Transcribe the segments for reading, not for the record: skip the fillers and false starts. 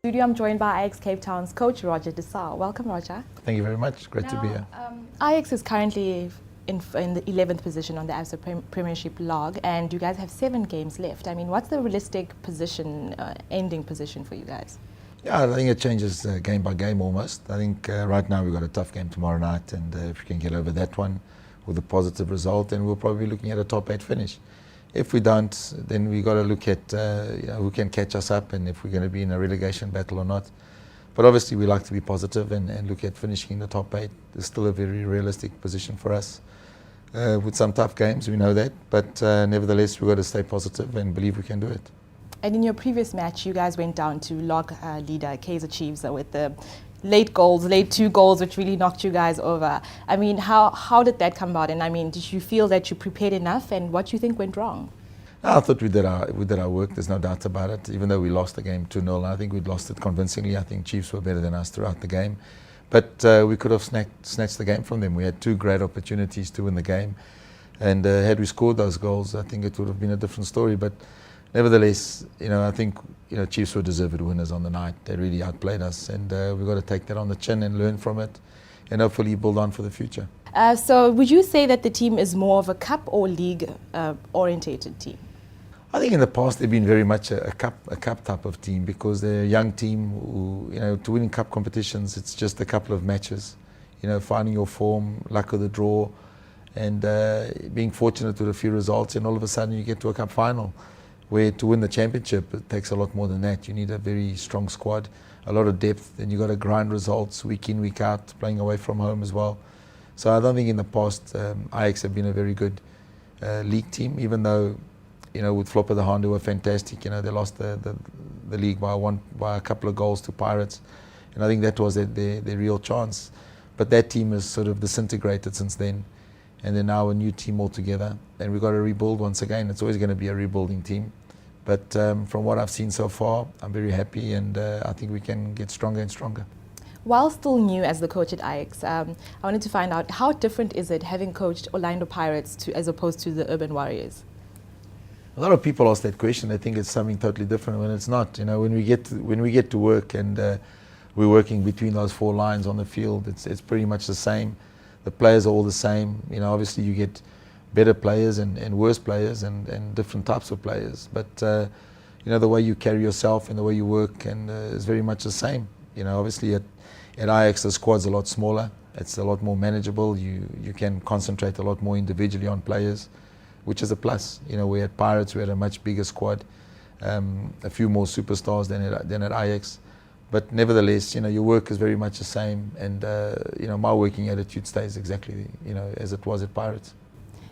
Studio, I'm joined by Ajax Cape Town's coach, Roger Desau. Welcome, Roger. Thank you very much. Great to be here. Ajax is currently in the 11th position on the ABSA Premiership log, and you guys have 7 games left. I mean, what's the realistic position, ending position for you guys? Yeah, I think it changes game by game almost. I think right now we've got a tough game tomorrow night, and if we can get over that one with a positive result, then we'll probably be looking at a top 8 finish. If we don't, then we've got to look at who can catch us up and if we're going to be in a relegation battle or not. But obviously we like to be positive and look at finishing in the top 8. It's still a very realistic position for us. With some tough games, we know that, but nevertheless we've got to stay positive and believe we can do it. And in your previous match, you guys went down to log leader Kaizer Chiefs with the late 2 goals, which really knocked you guys over. I mean, how did that come about? And I mean, did you feel that you prepared enough, and what do you think went wrong? I thought we did our work, there's no doubt about it, even though we lost the game 2-0. I think we'd lost it convincingly. I think Chiefs were better than us throughout the game. But we could have snatched the game from them. We had 2 great opportunities to win the game. And had we scored those goals, I think it would have been a different story. But nevertheless, I think Chiefs were deserved winners on the night. They really outplayed us, and we've got to take that on the chin and learn from it, and hopefully build on for the future. So would you say that the team is more of a cup or league orientated team? I think in the past they've been very much a cup type of team, because they're a young team who, to win cup competitions, it's just a couple of matches. Finding your form, luck of the draw, and being fortunate with a few results, and all of a sudden you get to a cup final. Where to win the championship, it takes a lot more than that. You need a very strong squad, a lot of depth, and you've got to grind results week in, week out, playing away from home as well. So I don't think in the past Ajax have been a very good league team, even though, with Flopper the Hound, they were fantastic. They lost the league by a couple of goals to Pirates, and I think that was their real chance. But that team has sort of disintegrated since then, and they're now a new team altogether, and we've got to rebuild once again. It's always going to be a rebuilding team. But from what I've seen so far, I'm very happy, and I think we can get stronger and stronger. While still new as the coach at Ajax, I wanted to find out, how different is it having coached Orlando Pirates as opposed to the Urban Warriors? A lot of people ask that question. They think it's something totally different when it's not. When we get to work and we're working between those 4 lines on the field, it's pretty much the same. The players are all the same. Obviously you get better players and worse players and different types of players. But the way you carry yourself and the way you work is very much the same. Obviously at Ajax the squad's a lot smaller. It's a lot more manageable. You can concentrate a lot more individually on players, which is a plus. We at Pirates we had a much bigger squad, a few more superstars than at Ajax. But nevertheless, your work is very much the same, and my working attitude stays exactly as it was at Pirates.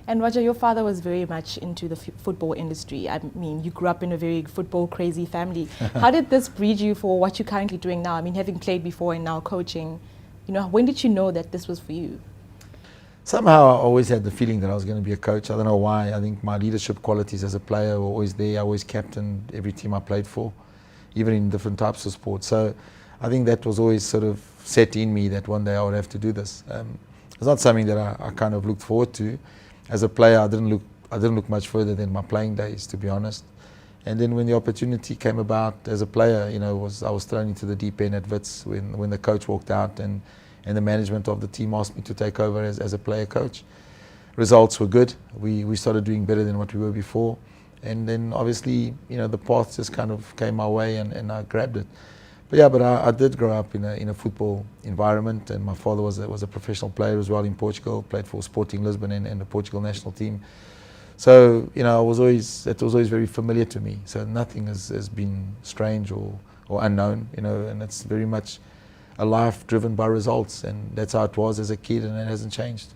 And Roger, your father was very much into the football industry. I mean, you grew up in a very football crazy family. How did this breed you for what you're currently doing now? I mean, having played before and now coaching, when did you know that this was for you? Somehow I always had the feeling that I was going to be a coach. I don't know why. I think my leadership qualities as a player were always there. I always captained every team I played for, even in different types of sports. So I think that was always sort of set in me that one day I would have to do this. It's not something that I kind of looked forward to. As a player, I didn't look much further than my playing days, to be honest. And then when the opportunity came about as a player, I was thrown into the deep end at Wits when the coach walked out and the management of the team asked me to take over as a player coach. Results were good. We started doing better than what we were before. And then obviously, the path just kind of came my way and I grabbed it. But yeah, I did grow up in a football environment, and my father was a professional player as well in Portugal, played for Sporting Lisbon and the Portugal national team. So, it was always very familiar to me. So nothing has been strange or unknown, and it's very much a life driven by results, and that's how it was as a kid, and it hasn't changed.